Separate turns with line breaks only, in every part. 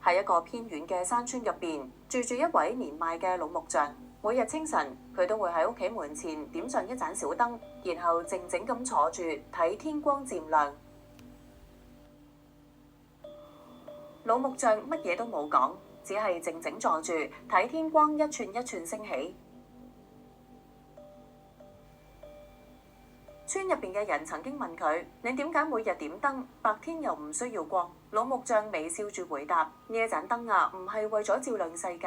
喺一個偏遠嘅山村入邊，住住一位年邁嘅老木匠。每日清晨，佢都會喺屋企門前點上一盞小燈，然後靜靜咁坐住睇天光漸亮。老木匠乜嘢都冇講，只係靜靜坐住睇天光一寸一寸升起。村入邊嘅人曾經問佢：你點解每日點燈，白天又唔需要光？老木匠微笑住回答：呢一盞燈啊，唔係為咗照亮世界，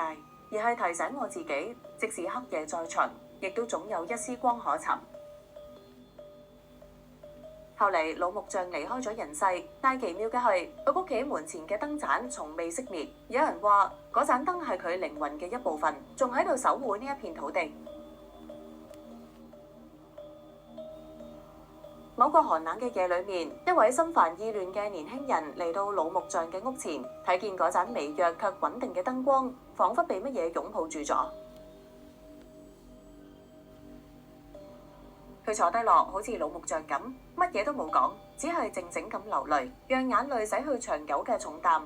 而係提醒我自己，即使黑夜再長，亦都總有一絲光可尋。後嚟老木匠離開咗人世，但奇妙嘅係，佢屋企門前嘅燈盞從未熄滅。有人話嗰盞燈係佢靈魂嘅一部分，仲喺度守護呢一片土地。某個寒冷嘅夜裏面，一位心煩意亂嘅年輕人嚟到老木匠嘅屋前，睇見嗰盞微弱卻穩定嘅燈光，彷彿被乜嘢擁抱住咗。佢坐低落，好似老木匠咁，乜嘢都冇講，只係靜靜咁流淚，讓眼淚洗去長久嘅重擔。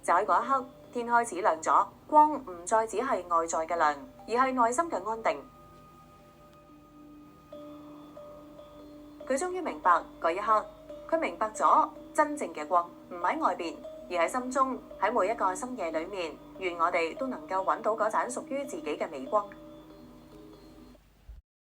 就喺嗰一刻，天開始亮咗，光唔再只係外在嘅亮，而係內心嘅安定。佢終於明白嗰一刻，佢明白咗真正嘅光唔喺外邊，而喺心中。喺每一個深夜裏面，願我哋都能夠揾到嗰盞屬於自己嘅微光。